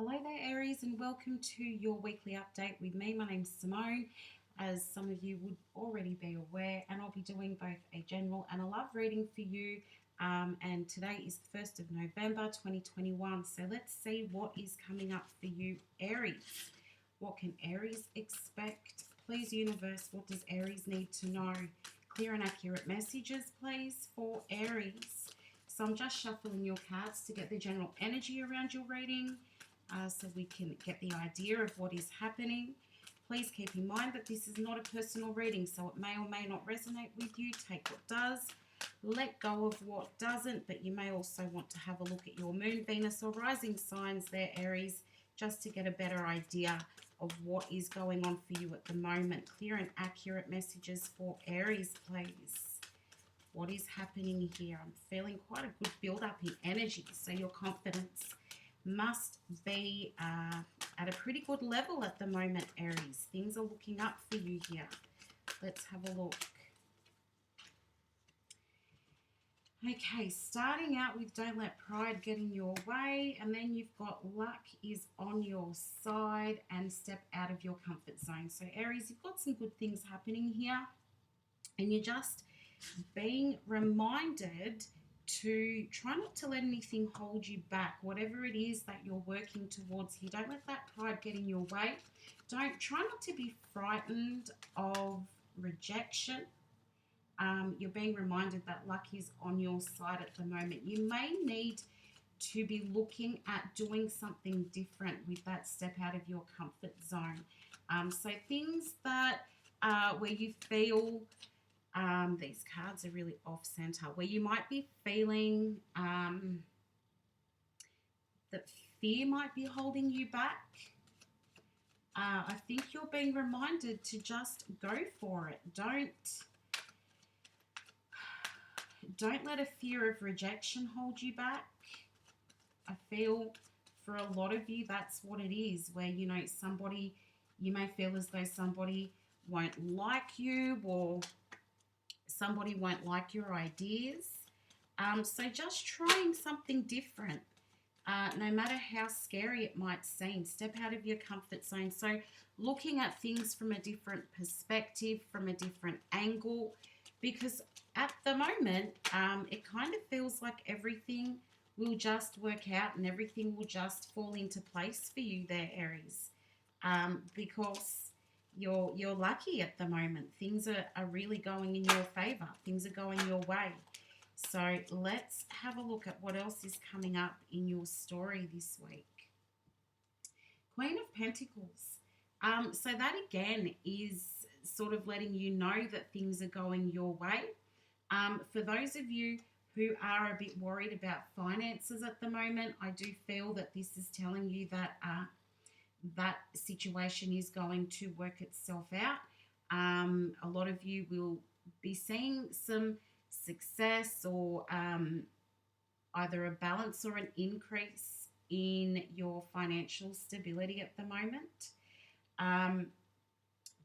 Hello there, Aries, and welcome to your weekly update with me. My name's Simone, as some of you would already be aware, and I'll be doing both a general and a love reading for you. And today is the 1st of November 2021. So let's see what is coming up for you, Aries. What can Aries expect? Please, universe, what does Aries need to know? Clear and accurate messages, please, for Aries. So I'm just shuffling your cards to get the general energy around your reading. So we can get the idea of what is happening. Please keep in mind that this is not a personal reading, so it may or may not resonate with you. Take what does, let go of what doesn't, but you may also want to have a look at your moon, Venus, or rising signs there, Aries, just to get a better idea of what is going on for you at the moment. Clear and accurate messages for Aries, please. What is happening here? I'm feeling quite a good build-up in energy, so your confidence must be at a pretty good level at the moment, Aries. Things are looking up for you here. Let's have a look. Okay, starting out with don't let pride get in your way, and then you've got luck is on your side and step out of your comfort zone. So Aries, you've got some good things happening here, and you're just being reminded to try not to let anything hold you back. Whatever it is that you're working towards here, don't let that pride get in your way. Try not to be frightened of rejection. You're being reminded that luck is on your side at the moment. You may need to be looking at doing something different with that step out of your comfort zone. So things that where you feel these cards are really off center, where you might be feeling that fear might be holding you back. I think you're being reminded to just go for it. Don't let a fear of rejection hold you back. I feel for a lot of you that's what it is, where you may feel as though somebody won't like you, or somebody won't like your ideas. So just trying something different, no matter how scary it might seem. Step out of your comfort zone. So looking at things from a different perspective, from a different angle, because at the moment, it kind of feels like everything will just work out and everything will just fall into place for you there, Aries, because you're lucky at the moment. Things are really going in your favor. Things are going your way. So let's have a look at what else is coming up in your story this week. Queen of Pentacles. So that again is sort of letting you know that things are going your way. For those of you who are a bit worried about finances at the moment, I do feel that this is telling you that that situation is going to work itself out. A lot of you will be seeing some success, or either a balance or an increase in your financial stability at the moment.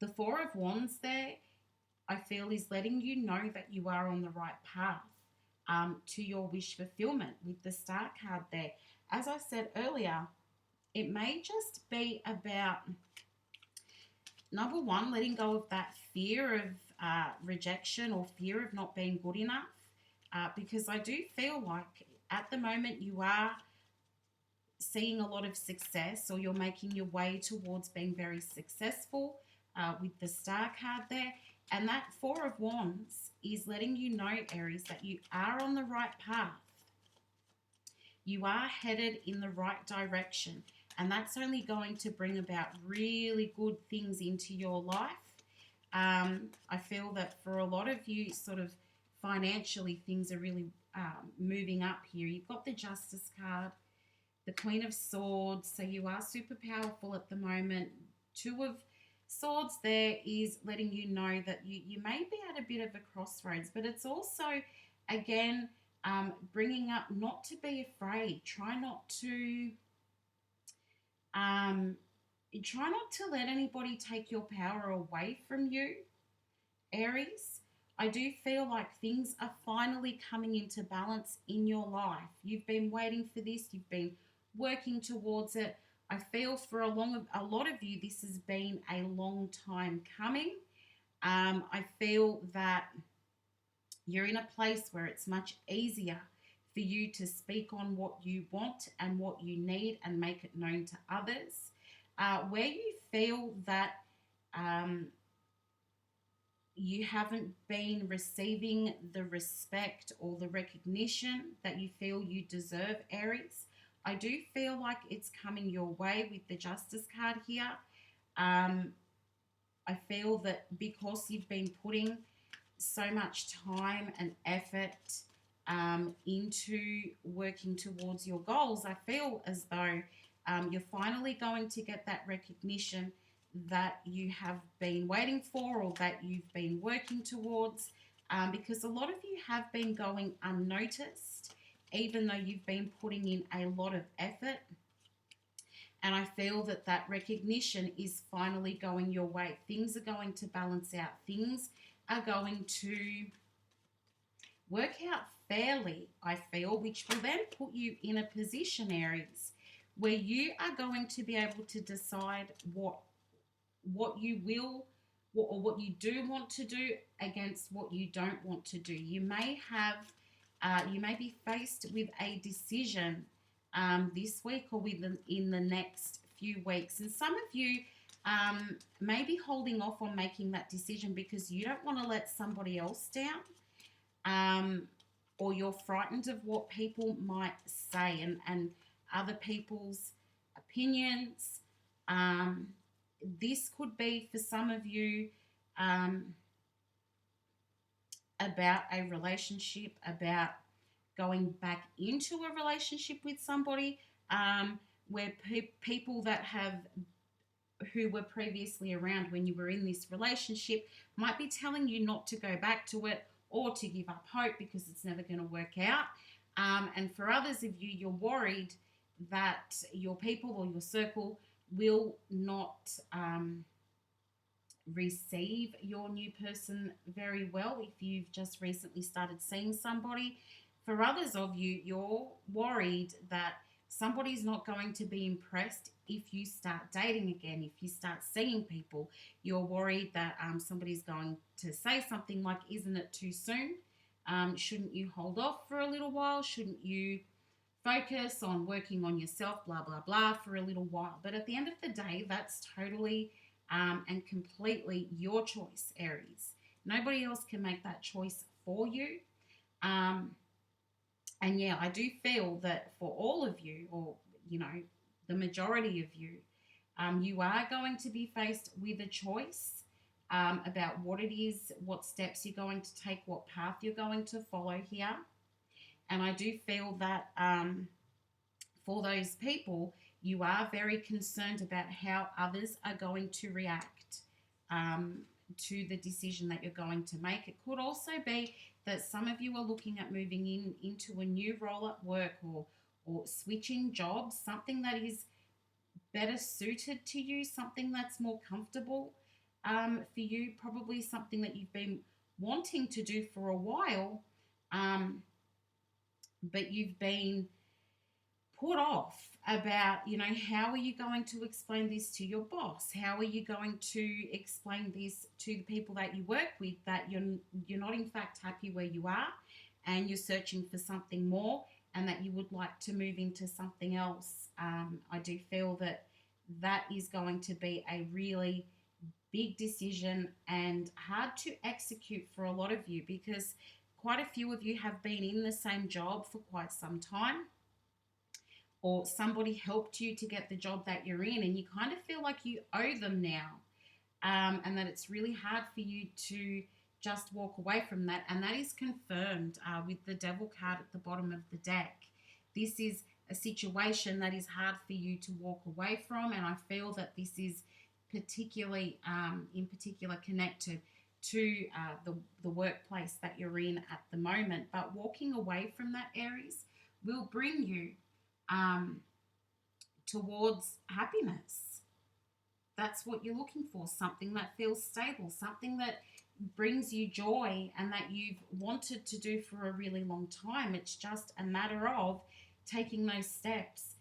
The Four of Wands there, I feel, is letting you know that you are on the right path to your wish fulfillment with the Star card there. As I said earlier, it may just be about, number one, letting go of that fear of rejection or fear of not being good enough, because I do feel like at the moment you are seeing a lot of success, or you're making your way towards being very successful with the Star card there. And that Four of Wands is letting you know, Aries, that you are on the right path. You are headed in the right direction. And that's only going to bring about really good things into your life. I feel that for a lot of you, sort of financially, things are really moving up here. You've got the Justice card, the Queen of Swords, so you are super powerful at the moment. Two of Swords there is letting you know that you may be at a bit of a crossroads, but it's also, again, bringing up not to be afraid. Try not to let anybody take your power away from you, Aries. I do feel like things are finally coming into balance in your life. You've been waiting for this. You've been working towards it. I feel for a lot of you, this has been a long time coming. I feel that you're in a place where it's much easier for you to speak on what you want and what you need and make it known to others. Where you feel that um, you haven't been receiving the respect or the recognition that you feel you deserve, Aries, I do feel like it's coming your way with the Justice card here. Um, I feel that because you've been putting so much time and effort into working towards your goals, I feel as though you're finally going to get that recognition that you have been waiting for or that you've been working towards, because a lot of you have been going unnoticed, even though you've been putting in a lot of effort. And I feel that that recognition is finally going your way. Things are going to balance out. Things are going to work out fairly, I feel, which will then put you in a position, Aries, where you are going to be able to decide what you will or what you do want to do against what you don't want to do. You may be faced with a decision this week or in the next few weeks, and some of you may be holding off on making that decision because you don't want to let somebody else down, or you're frightened of what people might say and other people's opinions. This could be for some of you about a relationship, about going back into a relationship with somebody, where people that have who were previously around when you were in this relationship might be telling you not to go back to it or to give up hope because it's never going to work out. And for others of you, you're worried that your people or your circle will not receive your new person very well if you've just recently started seeing somebody. For others of you, you're worried that somebody's not going to be impressed if you start dating again, if you start seeing people. You're worried that somebody's going to say something like, isn't it too soon? Shouldn't you hold off for a little while? Shouldn't you focus on working on yourself, blah, blah, blah, for a little while? But at the end of the day, that's totally and completely your choice, Aries. Nobody else can make that choice for you. And yeah, I do feel that for all of you, or, the majority of you, you are going to be faced with a choice about what it is, what steps you're going to take, what path you're going to follow here. And I do feel that for those people, you are very concerned about how others are going to react to the decision that you're going to make. It could also be that some of you are looking at moving into a new role at work, or switching jobs, something that is better suited to you, something that's more comfortable for you, probably something that you've been wanting to do for a while, but you've been put off about, how are you going to explain this to your boss? How are you going to explain this to the people that you work with, that you're not in fact happy where you are and you're searching for something more and that you would like to move into something else? I do feel that is going to be a really big decision and hard to execute for a lot of you, because quite a few of you have been in the same job for quite some time, or somebody helped you to get the job that you're in and you kind of feel like you owe them now, and that it's really hard for you to just walk away from that. And that is confirmed with the Devil card at the bottom of the deck. This is a situation that is hard for you to walk away from, and I feel that this is particularly, in particular, connected to the workplace that you're in at the moment. But walking away from that, Aries, will bring you towards happiness. That's what you're looking for, something that feels stable, something that brings you joy and that you've wanted to do for a really long time. It's just a matter of taking those steps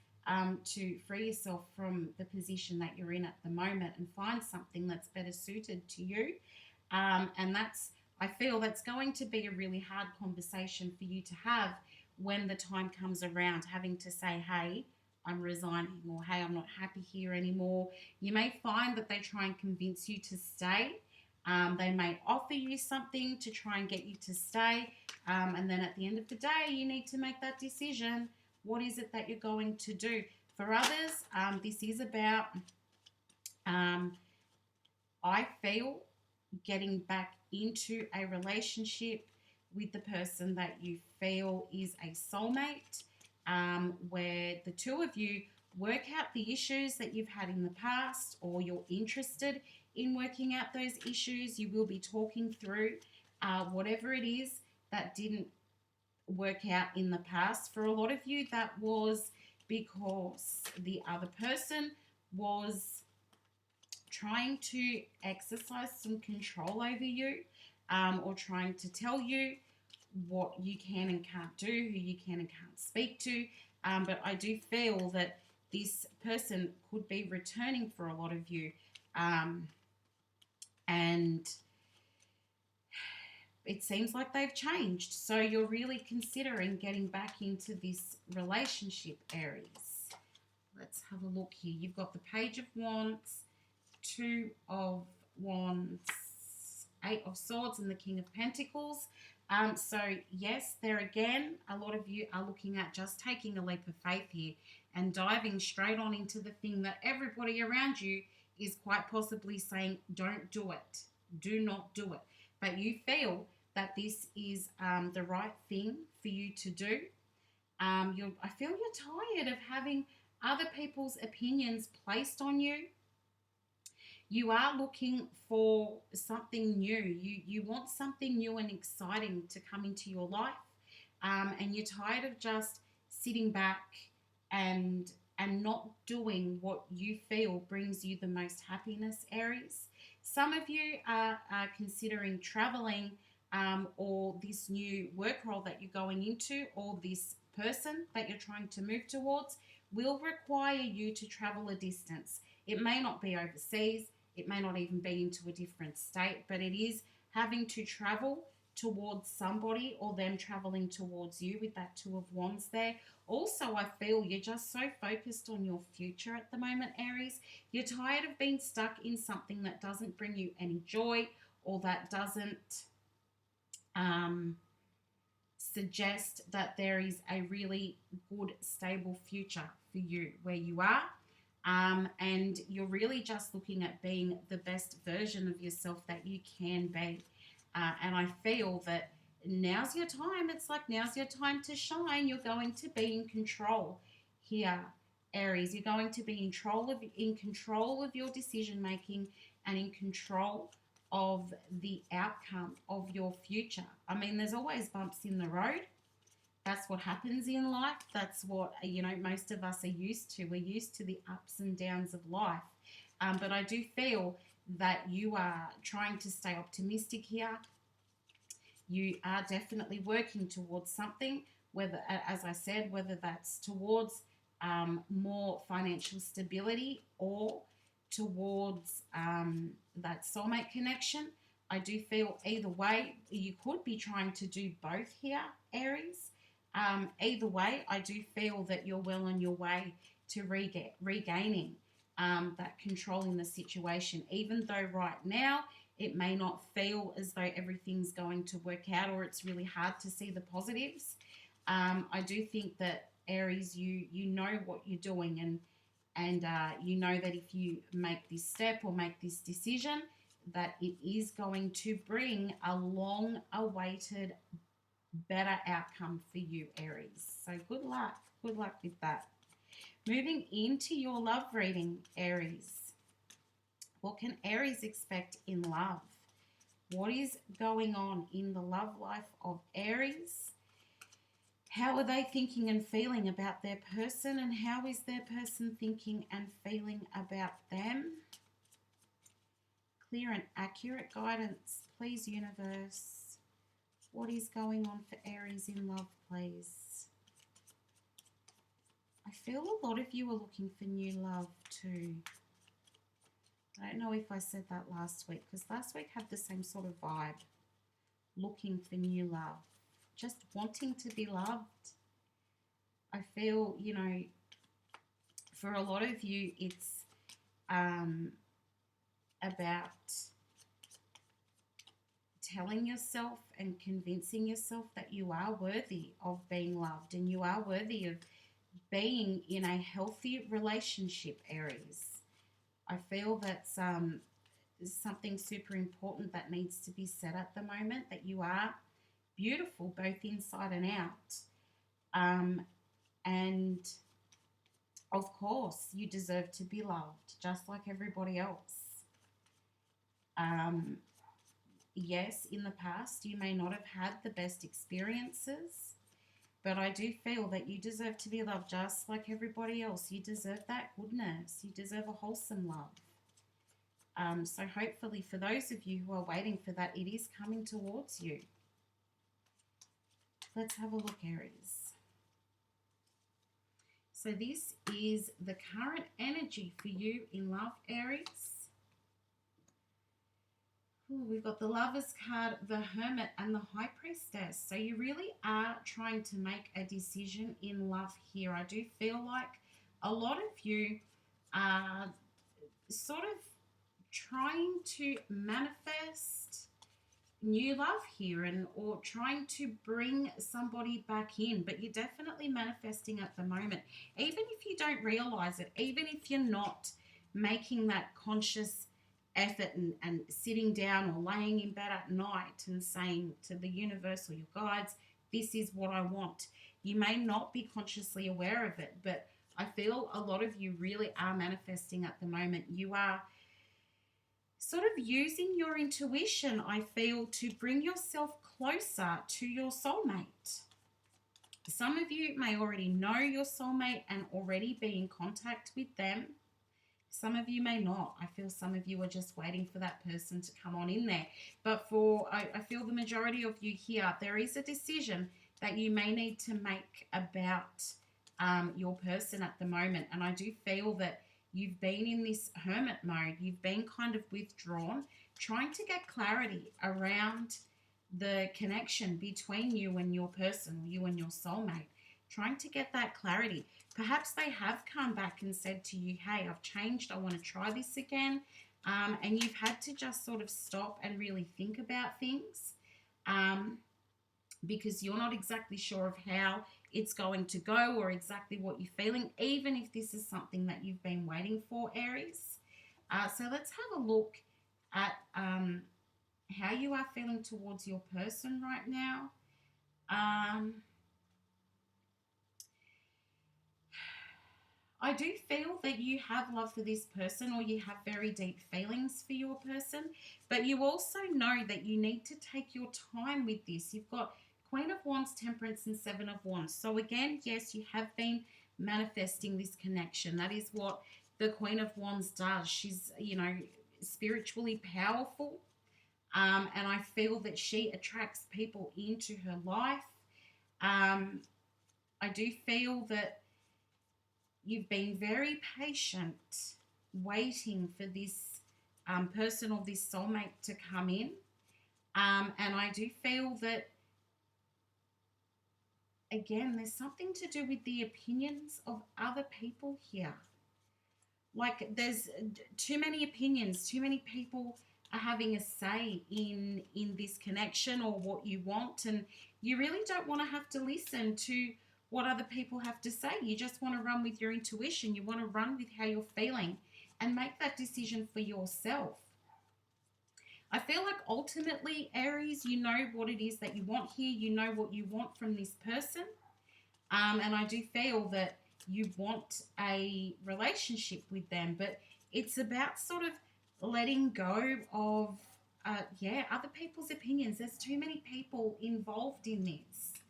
to free yourself from the position that you're in at the moment and find something that's better suited to you. And I feel that's going to be a really hard conversation for you to have when the time comes around, having to say, hey, I'm resigning, or hey, I'm not happy here anymore. You may find that they try and convince you to stay. They may offer you something to try and get you to stay. And then at the end of the day, you need to make that decision. What is it that you're going to do? For others, this is about, I feel, getting back into a relationship with the person that you feel is a soulmate, where the two of you work out the issues that you've had in the past, or you're interested in working out those issues. You will be talking through whatever it is that didn't work out in the past. For a lot of you, that was because the other person was trying to exercise some control over you, or trying to tell you what you can and can't do, who you can and can't speak to. But I do feel that this person could be returning for a lot of you. And it seems like they've changed. So you're really considering getting back into this relationship, Aries. Let's have a look here. You've got the Page of Wands, Two of Wands, Eight of Swords, and the King of Pentacles. So yes, there again, a lot of you are looking at just taking a leap of faith here and diving straight on into the thing that everybody around you is quite possibly saying, don't do it. Do not do it. But you feel that this is the right thing for you to do. I feel you're tired of having other people's opinions placed on you. You are looking for something new. You want something new and exciting to come into your life. And you're tired of just sitting back and not doing what you feel brings you the most happiness, Aries. Some of you are considering traveling, or this new work role that you're going into, or this person that you're trying to move towards will require you to travel a distance. It may not be overseas. It may not even be into a different state, but it is having to travel towards somebody, or them traveling towards you with that Two of Wands there. Also, I feel you're just so focused on your future at the moment, Aries. You're tired of being stuck in something that doesn't bring you any joy, or that doesn't suggest that there is a really good, stable future for you where you are. And you're really just looking at being the best version of yourself that you can be. And I feel that now's your time. It's like now's your time to shine. You're going to be in control here, Aries. You're going to be in control of your decision making, and in control of the outcome of your future. I mean, there's always bumps in the road. That's what happens in life. That's what, most of us are used to. We're used to the ups and downs of life. But I do feel that you are trying to stay optimistic here. You are definitely working towards something, whether, as I said, whether that's towards more financial stability, or towards that soulmate connection. I do feel either way, you could be trying to do both here, Aries. Either way, I do feel that you're well on your way to regaining that control in the situation, even though right now it may not feel as though everything's going to work out, or it's really hard to see the positives. I do think that, Aries, you know what you're doing, and you know that if you make this step or make this decision, that it is going to bring a long-awaited better outcome for you, Aries. So good luck with that. Moving into your love reading, Aries. What can Aries expect in love? What is going on in the love life of Aries? How are they thinking and feeling about their person, and how is their person thinking and feeling about them? Clear and accurate guidance, please, universe. What is going on for Aries in love, please? I feel a lot of you are looking for new love too. I don't know if I said that last week, because last week had the same sort of vibe. Looking for new love. Just wanting to be loved. I feel, for a lot of you, it's about telling yourself and convincing yourself that you are worthy of being loved and you are worthy of being in a healthy relationship, Aries. I feel that's something super important that needs to be said at the moment, that you are beautiful both inside and out. And of course, you deserve to be loved just like everybody else. Yes, in the past, you may not have had the best experiences, but I do feel that you deserve to be loved just like everybody else. You deserve that goodness. You deserve a wholesome love. So hopefully for those of you who are waiting for that, it is coming towards you. Let's have a look, Aries. So this is the current energy for you in love, Aries. Ooh, we've got the Lovers card, the Hermit, and the High Priestess. So you really are trying to make a decision in love here. I do feel like a lot of you are sort of trying to manifest new love here, or trying to bring somebody back in, but you're definitely manifesting at the moment, even if you don't realize it, even if you're not making that conscious effort and sitting down or laying in bed at night and saying to the universe or your guides, this is what I want. You may not be consciously aware of it, but I feel a lot of you really are manifesting at the moment. You are sort of using your intuition, I feel, to bring yourself closer to your soulmate. Some of you may already know your soulmate and already be in contact with them. Some of you may not. I feel some of you are just waiting for that person to come on in there. But I feel the majority of you here, there is a decision that you may need to make about your person at the moment. And I do feel that you've been in this hermit mode. You've been kind of withdrawn, trying to get clarity around the connection between you and your person, or you and your soulmate, trying to get that clarity. Perhaps they have come back and said to you, hey, I've changed. I want to try this again. And you've had to just sort of stop and really think about things because you're not exactly sure of how it's going to go or exactly what you're feeling, even if this is something that you've been waiting for, Aries. So let's have a look at how you are feeling towards your person right now. I do feel that you have love for this person, or you have very deep feelings for your person, but you also know that you need to take your time with this. You've got Queen of Wands, Temperance, and Seven of Wands. So again, yes, you have been manifesting this connection. That is what the Queen of Wands does. She's, spiritually powerful. And I feel that she attracts people into her life. I do feel that you've been very patient waiting for this person or this soulmate to come in. And I do feel that, again, there's something to do with the opinions of other people here. Like, there's too many opinions, too many people are having a say in this connection or what you want, and you really don't want to have to listen to what other people have to say. You just want to run with your intuition. You want to run with how you're feeling and make that decision for yourself. I feel like ultimately, Aries, you know what it is that you want here. You know what you want from this person. And I do feel that you want a relationship with them, but it's about sort of letting go of, other people's opinions. There's too many people involved in this.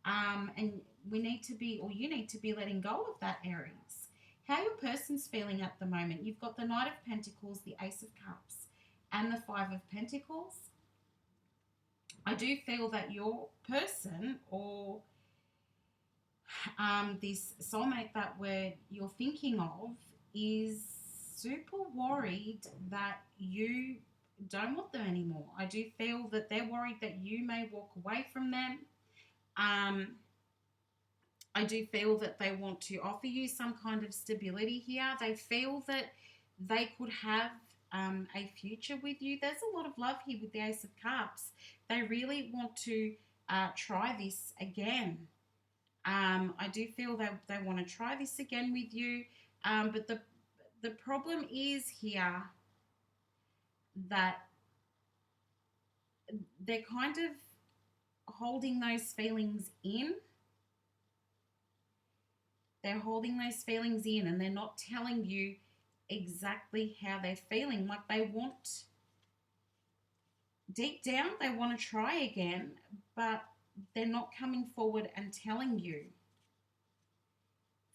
And we need to be, or you need to be letting go of that, Aries. How your person's feeling at the moment. You've got the Knight of Pentacles, the Ace of Cups, and the Five of Pentacles. I do feel that your person, or This soulmate that you're thinking of is super worried that you don't want them anymore. I do feel that they're worried that you may walk away from them. Um, I do feel that they want to offer you some kind of stability here. They feel that they could have a future with you. There's a lot of love here with the Ace of Cups. They really want to try this again. I do feel that they want to try this again with you. But the problem is here that they're kind of holding those feelings in. They're holding those feelings in and they're not telling you exactly how they're feeling. Like they want, deep down, they want to try again, but they're not coming forward and telling you.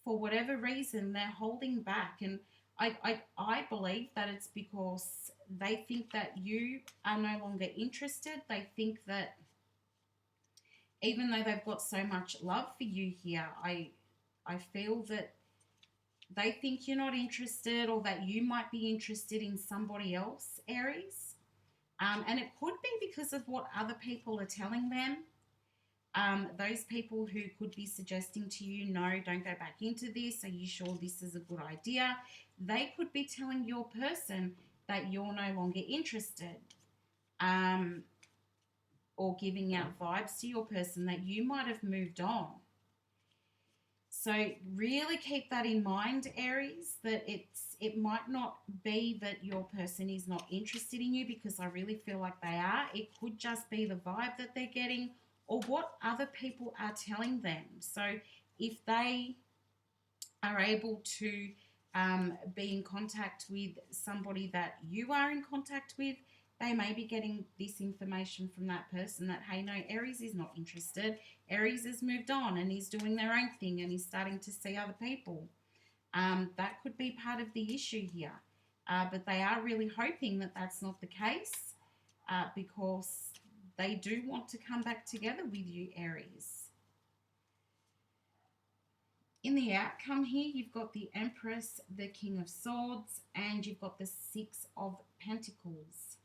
For whatever reason, they're holding back. And I believe that it's because they think that you are no longer interested. They think that even though they've got so much love for you here, I feel that they think you're not interested or that you might be interested in somebody else, Aries. And it could be because of what other people are telling them. Those people who could be suggesting to you, no, don't go back into this. Are you sure this is a good idea? They could be telling your person that you're no longer interested. Or giving out vibes to your person that you might have moved on. So really keep that in mind, Aries, that it might not be that your person is not interested in you, because I really feel like they are. It could just be the vibe that they're getting or what other people are telling them. So if they are able to be in contact with somebody that you are in contact with, they may be getting this information from that person that, hey, no, Aries is not interested. Aries has moved on and he's doing their own thing and he's starting to see other people. That could be part of the issue here. But they are really hoping that that's not the case, because they do want to come back together with you, Aries. In the outcome here, you've got the Empress, the King of Swords, and you've got the Six of Pentacles.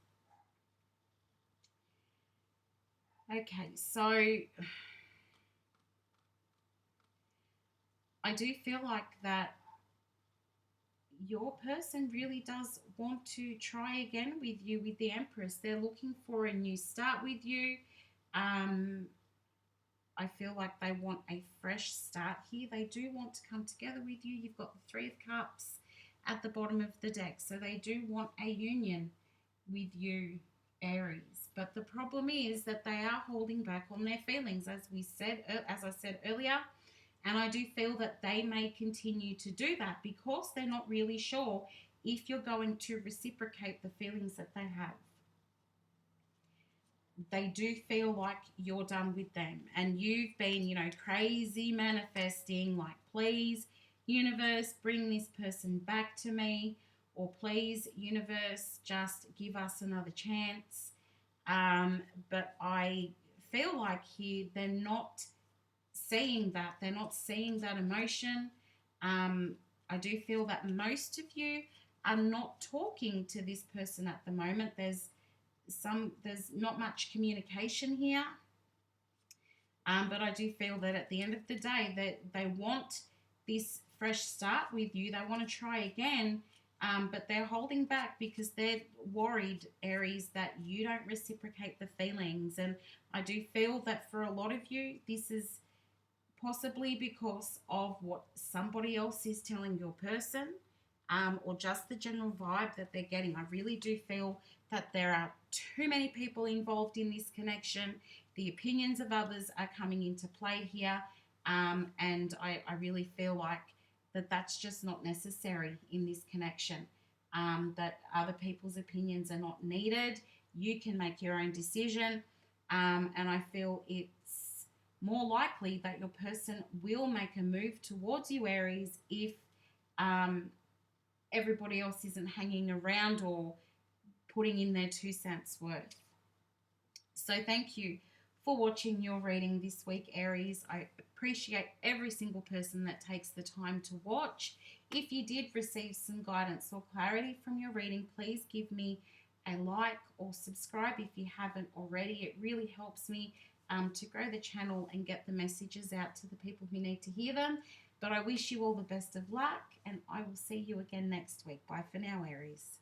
Okay, so I do feel like that your person really does want to try again with you with the Empress. They're looking for a new start with you. I feel like they want a fresh start here. They do want to come together with you. You've got the Three of Cups at the bottom of the deck. So they do want a union with you, Aries. But the problem is that they are holding back on their feelings, as I said earlier. And I do feel that they may continue to do that because they're not really sure if you're going to reciprocate the feelings that they have. They do feel like you're done with them and you've been, crazy manifesting, like, please, universe, bring this person back to me, or please, universe, just give us another chance. But I feel like here they're not seeing that. They're not seeing that emotion. I do feel that most of you are not talking to this person at the moment. There's not much communication here. But I do feel that at the end of the day that they want this fresh start with you. They want to try again, but they're holding back because they're worried, Aries, that you don't reciprocate the feelings. And I do feel that for a lot of you, this is possibly because of what somebody else is telling your person, or just the general vibe that they're getting. I really do feel that there are too many people involved in this connection. The opinions of others are coming into play here, and I really feel like that's just not necessary in this connection, that other people's opinions are not needed. You can make your own decision, and I feel it's more likely that your person will make a move towards you, Aries, if everybody else isn't hanging around or putting in their 2 cents worth. So thank you for watching your reading this week, Aries. I appreciate every single person that takes the time to watch. If you did receive some guidance or clarity from your reading, please give me a like or subscribe if you haven't already. It really helps me to grow the channel and get the messages out to the people who need to hear them. But I wish you all the best of luck, and I will see you again next week. Bye for now, Aries.